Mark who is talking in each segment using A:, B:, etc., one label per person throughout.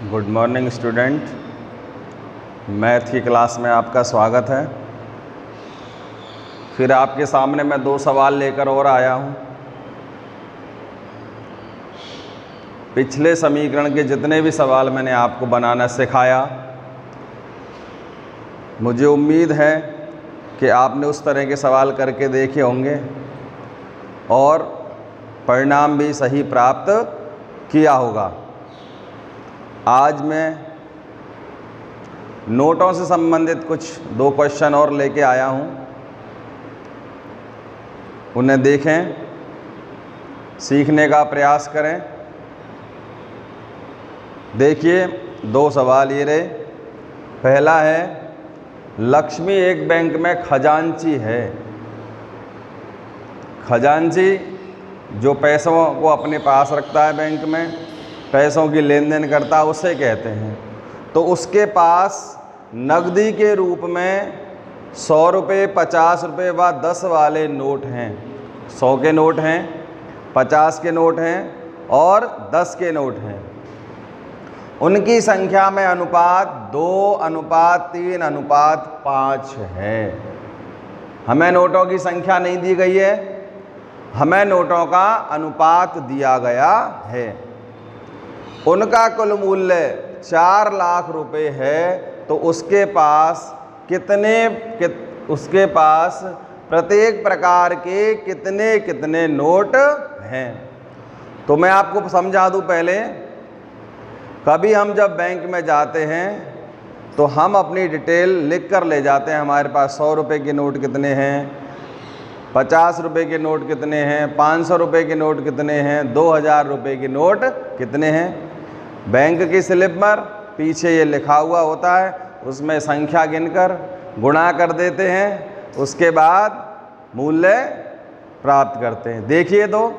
A: Good morning student, math की class में आपका स्वागत है। फिर आपके सामने मैं 2 सवाल लेकर और आया हूँ। पिछले समीकरण के जितने भी सवाल मैंने आपको बनाना सिखाया, मुझे उम्मीद है कि आपने उस तरह के सवाल करके देखे होंगे और परिणाम भी सही प्राप्त किया होगा। आज मैं नोटों से संबंधित कुछ 2 क्वेश्चन और लेके आया हूँ, उन्हें देखें, सीखने का प्रयास करें। देखिए 2 सवाल ये रहे। पहला है, लक्ष्मी एक बैंक में खजांची है। खजांची जो पैसों को अपने पास रखता है, बैंक में पैसों की लेन देन करता है, उसे कहते हैं। तो उसके पास नकदी के रूप में 100 रुपये, 50 रुपये व 10 वाले नोट हैं। 100 के नोट हैं, 50 के नोट हैं और 10 के नोट हैं। उनकी संख्या में अनुपात 2:3:5 है। हमें नोटों की संख्या नहीं दी गई है, हमें नोटों का अनुपात दिया गया है। उनका कुल मूल्य 4 लाख रुपए है, तो उसके पास प्रत्येक प्रकार के कितने कितने नोट हैं। तो मैं आपको समझा दूं पहले। कभी हम जब बैंक में जाते हैं तो हम अपनी डिटेल लिख कर ले जाते हैं। हमारे पास 100 रुपये के नोट कितने हैं, 50 रुपये के नोट कितने हैं, 500 रुपये के नोट कितने हैं, 2000 रुपये के नोट कितने हैं। बैंक की स्लिप पर पीछे ये लिखा हुआ होता है, उसमें संख्या गिनकर गुणा कर देते हैं, उसके बाद मूल्य प्राप्त करते हैं। देखिए, तो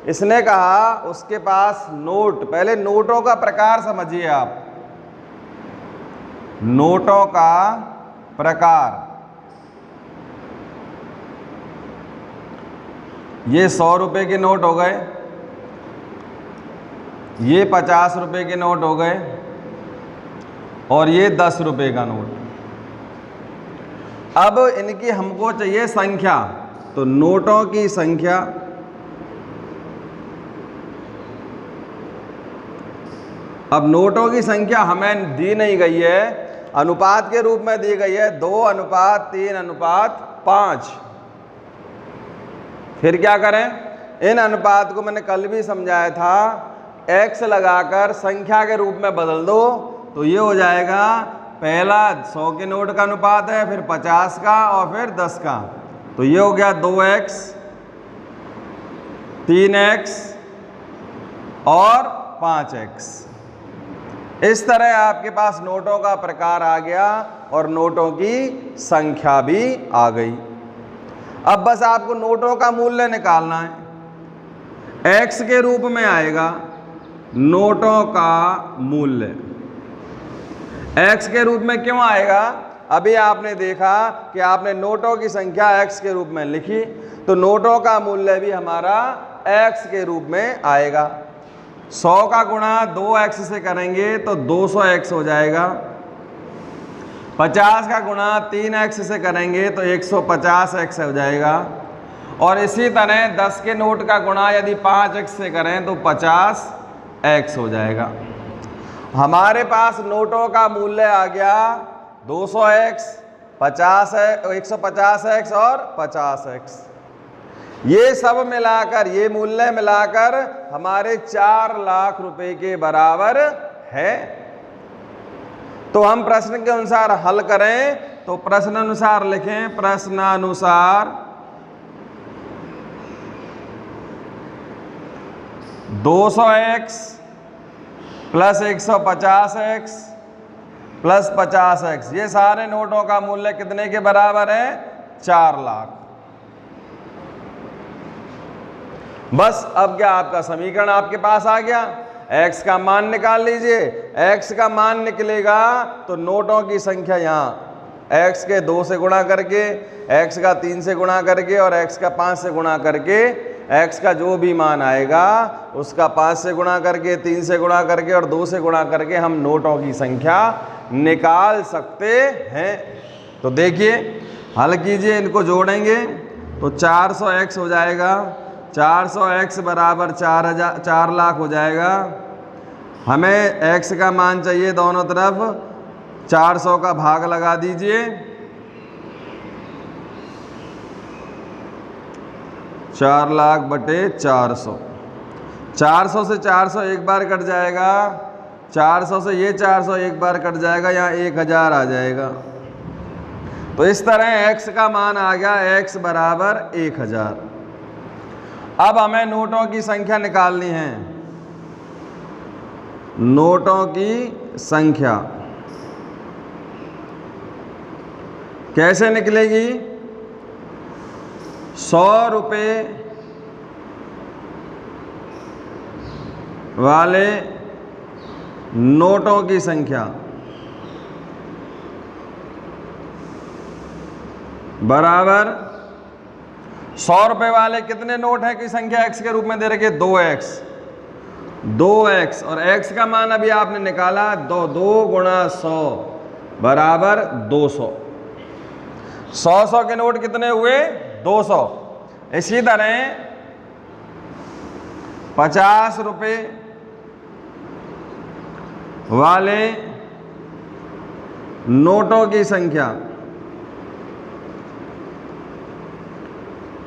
A: इसने कहा उसके पास नोट, पहले नोटों का प्रकार समझिए आप। नोटों का प्रकार, ये 100 रुपये के नोट हो गए, ये 50 रुपये के नोट हो गए और ये 10 रुपये का नोट। अब इनकी हमको चाहिए संख्या, तो नोटों की संख्या अब नोटों की संख्या हमें दी नहीं गई है, अनुपात के रूप में दी गई है 2:3:5। फिर क्या करें, इन अनुपात को मैंने कल भी समझाया था, x लगाकर संख्या के रूप में बदल दो, तो ये हो जाएगा, पहला 100 के नोट का अनुपात है, फिर 50 का और फिर 10 का। तो ये हो गया 2x, 3x और 5x। इस तरह आपके पास नोटों का प्रकार आ गया और नोटों की संख्या भी आ गई। अब बस आपको नोटों का मूल्य निकालना है। x के रूप में आएगा नोटों का मूल्य। x के रूप में क्यों आएगा? अभी आपने देखा कि आपने नोटों की संख्या x के रूप में लिखी, तो नोटों का मूल्य भी हमारा x के रूप में आएगा। 100 का गुणा 2x से करेंगे तो 200x हो जाएगा। 50 का गुणा 3x से करेंगे तो 150x हो जाएगा। और इसी तरह 10 के नोट का गुणा यदि 5x से करें तो 50x हो जाएगा। हमारे पास नोटों का मूल्य आ गया 200x, 150x और 50x। ये सब मिलाकर, ये मूल्य मिलाकर हमारे 4 लाख रुपए के बराबर है। तो हम प्रश्न के अनुसार हल करें, तो प्रश्न अनुसार लिखें, प्रश्नानुसार 200x plus 150x plus 50x, ये सारे नोटों का मूल्य कितने के बराबर है? 4 लाख। बस अब क्या, आपका समीकरण आपके पास आ गया। x का मान निकाल लीजिए। x का मान निकलेगा तो नोटों की संख्या यहाँ x के 2 से गुणा करके, x का 3 से गुणा करके और x का 5 से गुणा करके x का जो भी मान आएगा उसका 5 से गुणा करके, 3 से गुणा करके और 2 से गुणा करके हम नोटों की संख्या निकाल सकते हैं। तो देखिए हल कीजिए, इनको जोड़ेंगे तो 400x हो जाएगा, 400x बराबर 4 लाख हो जाएगा। हमें x का मान चाहिए दोनों तरफ, 400 का भाग लगा दीजिए, 4 लाख बटे 400, 400 से 400 एक बार कट जाएगा, 400 से ये 400 एक बार कट जाएगा, यहाँ 1000 आ जाएगा। तो इस तरह x का मान आ गया, x बराबर 1000। अब हमें नोटों की संख्या निकालनी है। नोटों की संख्या कैसे निकलेगी? 100 रुपये वाले नोटों की संख्या बराबर 100 रुपये वाले कितने नोट हैं की संख्या x के रूप में दे रखी है? 2x और x का मान अभी आपने निकाला 2 गुणा 100 बराबर 200। 100 के नोट कितने हुए? 200। इसी तरह 50 रुपये वाले नोटों की संख्या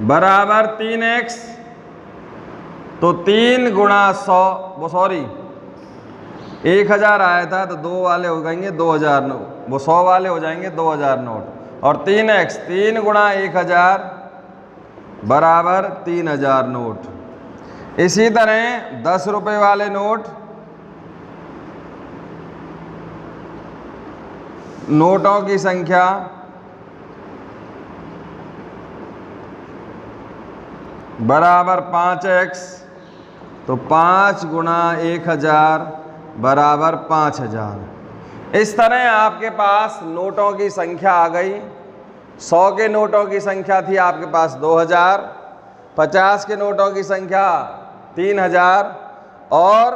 A: बराबर 3x, तो 3 गुणा 100, वो सॉरी 1000 आया था तो 2 वाले हो जाएंगे 2000 नोट, वो 100 वाले हो जाएंगे 2000 नोट, और 3x 3 गुणा 1000 बराबर 3000 नोट। इसी तरह 10 रुपये वाले नोटों की संख्या बराबर 5x, तो 5 गुणा 1000 बराबर 5000। इस तरह आपके पास नोटों की संख्या आ गई। 100 के नोटों की संख्या थी आपके पास 2000, 50 के नोटों की संख्या 3000 और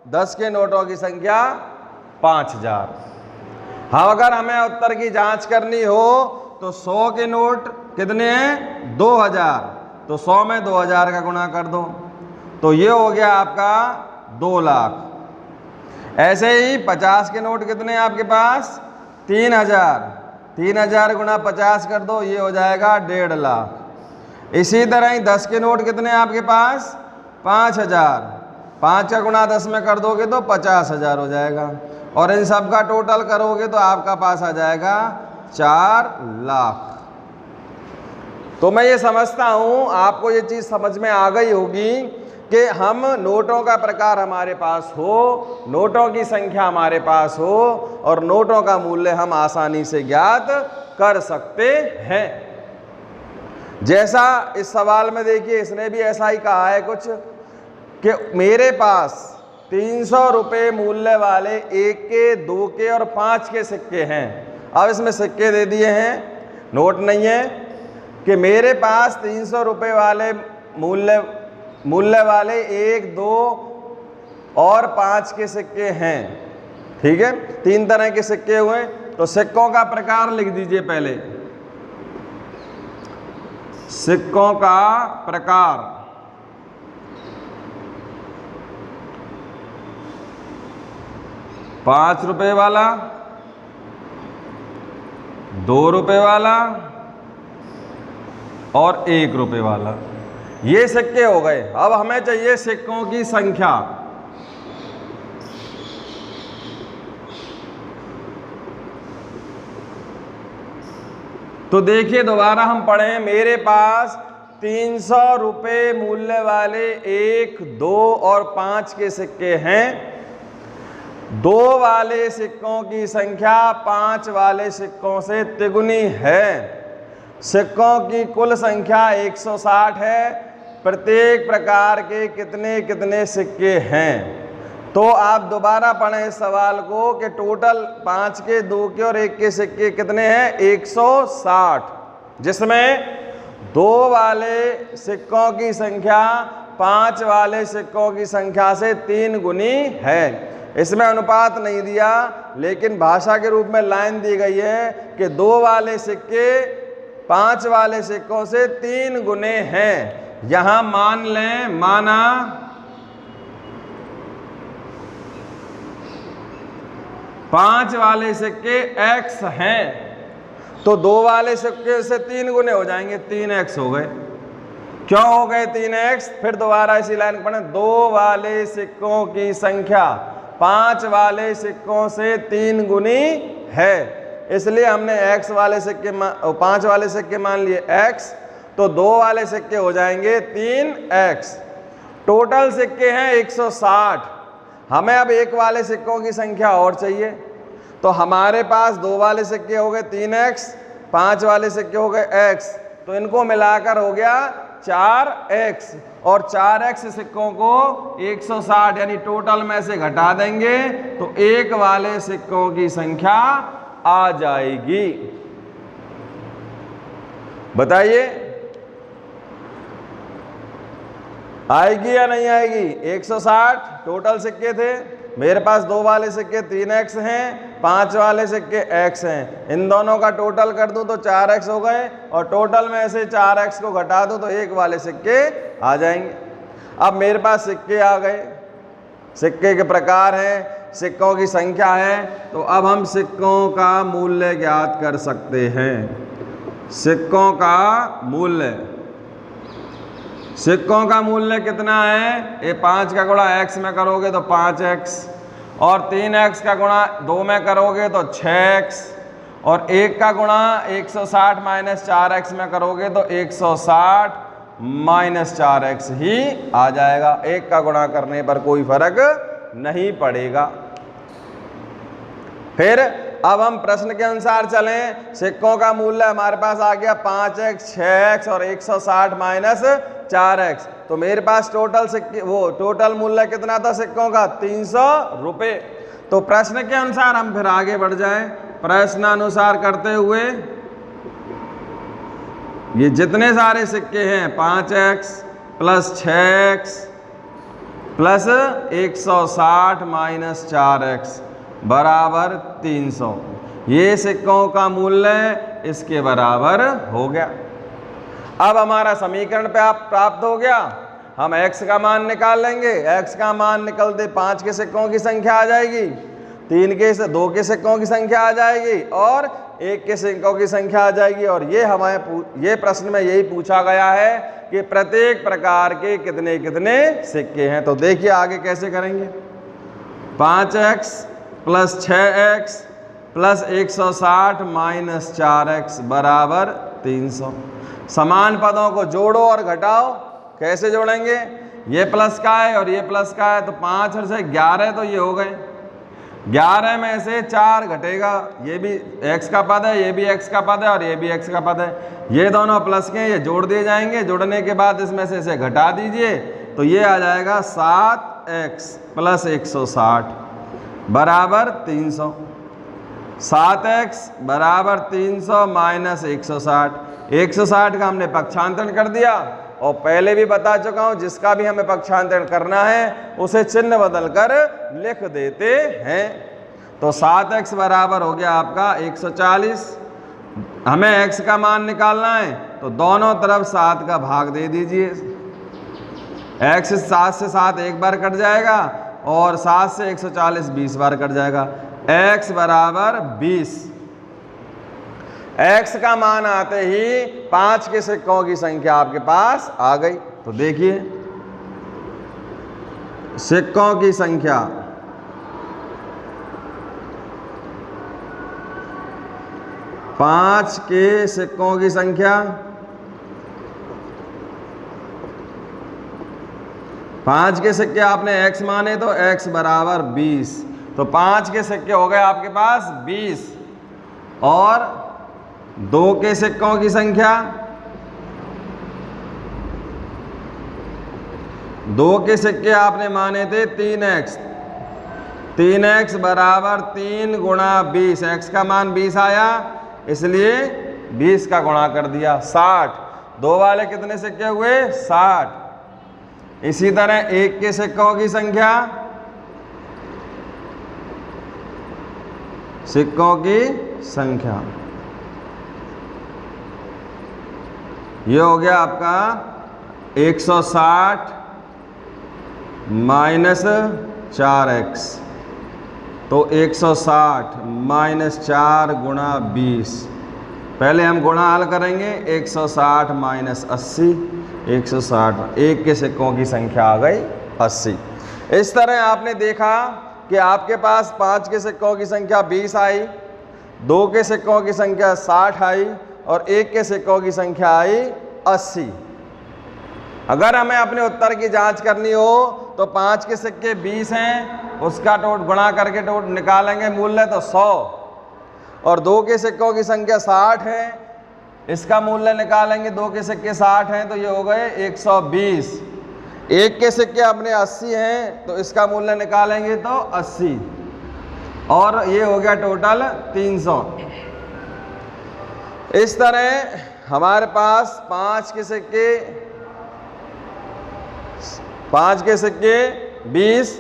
A: 10 के नोटों की संख्या 5000। हाँ, अगर हमें उत्तर की जांच करनी हो तो 100 के नोट कितने हैं? 2000, तो 100 में 2000 का गुणा कर दो, तो ये हो गया आपका 2 लाख। ऐसे ही 50 के नोट कितने हैं आपके पास? 3000, 3000 गुणा 50 कर दो, ये हो जाएगा 1.5 लाख। इसी तरह ही 10 के नोट कितने हैं आपके पास? 5000, 5 का गुणा 10 में कर दोगे तो 50,000 हो जाएगा, और इन सब का टोटल करोगे तो आपका पास आ जाएगा 4 लाख। तो मैं ये समझता हूँ आपको ये चीज़ समझ में आ गई होगी कि हम नोटों का प्रकार हमारे पास हो, नोटों की संख्या हमारे पास हो और नोटों का मूल्य हम आसानी से ज्ञात कर सकते हैं। जैसा इस सवाल में देखिए, इसने भी ऐसा ही कहा है कुछ कि मेरे पास 300 रुपये मूल्य वाले 1 के, 2 के और 5 के सिक्के हैं। अब इसमें सिक्के दे दिए हैं, नोट नहीं है, कि मेरे पास 300 रुपये वाले मूल्य वाले 1, 2 और 5 के सिक्के हैं। ठीक है, 3 तरह के सिक्के हुए। तो सिक्कों का प्रकार लिख दीजिए पहले। सिक्कों का प्रकार, ₹5 वाला, ₹2 वाला और ₹1 वाला, ये सिक्के हो गए। अब हमें चाहिए सिक्कों की संख्या। तो देखिए दोबारा हम पढ़ें, मेरे पास 300 रुपये मूल्य वाले 1, 2 और 5 के सिक्के हैं। 2 वाले सिक्कों की संख्या 5 वाले सिक्कों से तिगुनी है। सिक्कों की कुल संख्या 160 है। प्रत्येक प्रकार के कितने कितने सिक्के हैं? तो आप दोबारा पढ़ें इस सवाल को कि टोटल 5 के, 2 के और 1 के सिक्के कितने हैं? 160, जिसमें 2 वाले सिक्कों की संख्या 5 वाले सिक्कों की संख्या से 3 गुनी है। इसमें अनुपात नहीं दिया, लेकिन भाषा के रूप में लाइन दी गई है कि 2 वाले सिक्के 5 वाले सिक्कों से 3 गुने हैं। यहां मान लें, माना 5 वाले सिक्के x हैं, तो 2 वाले सिक्के से 3 गुने हो जाएंगे, 3x हो गए। क्यों हो गए 3x? फिर दोबारा इसी लाइन को पढ़ें। 2 वाले सिक्कों की संख्या 5 वाले सिक्कों से 3 गुनी है, इसलिए हमने x वाले सिक्के 5 वाले सिक्के मान लिए x, तो 2 वाले सिक्के हो जाएंगे 3x। टोटल सिक्के हैं 160। हमें अब 1 वाले सिक्कों की संख्या और चाहिए, तो हमारे पास 2 वाले सिक्के हो गए 3x, 5 वाले सिक्के हो गए x, तो इनको मिलाकर हो गया 4x, और 4x सिक्कों को 160 यानी टोटल में से घटा देंगे तो 1 वाले सिक्कों की संख्या आ जाएगी। बताइए आएगी या नहीं आएगी? 160 टोटल सिक्के थे, मेरे पास 2 वाले सिक्के 3x हैं, 5 वाले सिक्के x हैं, इन दोनों का टोटल कर दूं तो 4x हो गए, और टोटल में से 4x को घटा दूं तो 1 वाले सिक्के आ जाएंगे। अब मेरे पास सिक्के आ गए, सिक्के के प्रकार हैं, सिक्कों की संख्या है, तो अब हम सिक्कों का मूल्य ज्ञात कर सकते हैं। सिक्कों का मूल्य, सिक्कों का मूल्य कितना है? ये 5 का गुणा x में करोगे तो 5x, और 3x का गुणा 2 में करोगे तो 6x, और 1 का गुणा 160 माइनस 4x में करोगे तो 160 माइनस 4x ही आ जाएगा। 1 का गुणा करने पर कोई फर्क नहीं पड़ेगा। फिर अब हम प्रश्न के अनुसार चलें। सिक्कों का मूल्य हमारे पास आ गया 5x, 6x और 160 माइनस 4x, तो मेरे पास टोटल सिक्के टोटल मूल्य कितना था सिक्कों का? 300 रुपये। तो प्रश्न के अनुसार हम फिर आगे बढ़ जाएं। प्रश्न अनुसार करते हुए ये जितने सारे सिक्के हैं 5x plus 6x plus 160 minus 4x बराबर 300, ये सिक्कों का मूल्य इसके बराबर हो गया। अब हमारा समीकरण पे आप प्राप्त हो गया। हम x का मान निकाल लेंगे। x का मान निकलते 5 के सिक्कों की संख्या आ जाएगी, 2 के सिक्कों की संख्या आ जाएगी और 1 के सिक्कों की संख्या आ जाएगी। और ये प्रश्न में यही पूछा गया है कि प्रत्येक प्रकार के कितने कितने सिक्के हैं। तो देखिए आगे कैसे करेंगे। 5x plus 6x plus 160 minus 4x बराबर 300। समान पदों को जोड़ो और घटाओ। कैसे जोड़ेंगे? ये प्लस का है और ये प्लस का है, तो 5 और से 11 तो ये हो गए। 11 में से 4 घटेगा, ये भी x का पद है, ये भी x का पद है और ये भी x का पद है। ये दोनों प्लस के, ये जोड़ दिए जाएंगे। जोड़ने के बाद इसमें से इसे घटा दीजिए तो ये आ जाएगा 7x प्लस 160 बराबर 300। 7x बराबर 300 माइनस 160। 160 का हमने पक्षांतरण कर दिया और पहले भी बता चुका हूं, जिसका भी हमें पक्षांतरण करना है उसे चिन्ह बदलकर लिख देते हैं। तो 7x बराबर हो गया आपका 140। हमें x का मान निकालना है तो दोनों तरफ 7 का भाग दे दीजिए। x 7 से 7 एक बार कट जाएगा और 7 से 140 20 बार कट जाएगा। x बराबर 20। x का मान आते ही 5 के सिक्कों की संख्या आपके पास आ गई। तो देखिए सिक्कों की संख्या 5 के सिक्कों की संख्या 5 के सिक्के आपने x माने तो x बराबर 20। तो 5 के सिक्के हो गए आपके पास 20 और 2 के सिक्कों की संख्या 2 के सिक्के आपने माने थे 3x। 3x बराबर 3 गुणा 20। x का मान 20 आया इसलिए 20 का गुणा कर दिया 60। 2 वाले कितने सिक्के हुए? 60। इसी तरह 1 के सिक्कों की संख्या, सिक्कों की संख्या ये हो गया आपका 160 माइनस 4x। तो 160 माइनस 4 गुणा 20। पहले हम गुणा हल करेंगे। 160 माइनस 80, 160, 1 के सिक्कों की संख्या आ गई 80। इस तरह आपने देखा कि आपके पास 5 के सिक्कों की संख्या 20 आई, 2 के सिक्कों की संख्या 60 आई और 1 के सिक्कों की संख्या आई 80। अगर हमें अपने उत्तर की जांच करनी हो तो 5 के सिक्के 20 हैं, उसका गुणा करके निकालेंगे मूल्य तो 100, और 2 के सिक्कों की संख्या 60 है, इसका मूल्य निकालेंगे, 2 के सिक्के 60 हैं तो ये हो गए 120। 1 के सिक्के अपने 80 हैं तो इसका मूल्य निकालेंगे तो 80, और ये हो गया टोटल 300। इस तरह हमारे पास 5 के सिक्के 20,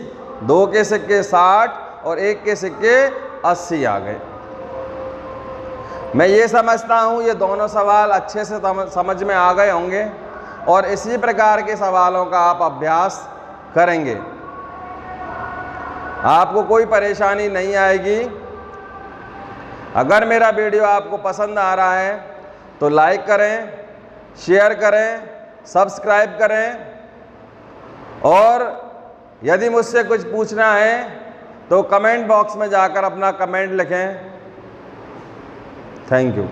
A: 2 के सिक्के 60 और 1 के सिक्के 80 आ गए। मैं ये समझता हूँ ये दोनों सवाल अच्छे से समझ में आ गए होंगे और इसी प्रकार के सवालों का आप अभ्यास करेंगे, आपको कोई परेशानी नहीं आएगी। अगर मेरा वीडियो आपको पसंद आ रहा है तो लाइक करें, शेयर करें, सब्सक्राइब करें, और यदि मुझसे कुछ पूछना है तो कमेंट बॉक्स में जाकर अपना कमेंट लिखें। Thank you.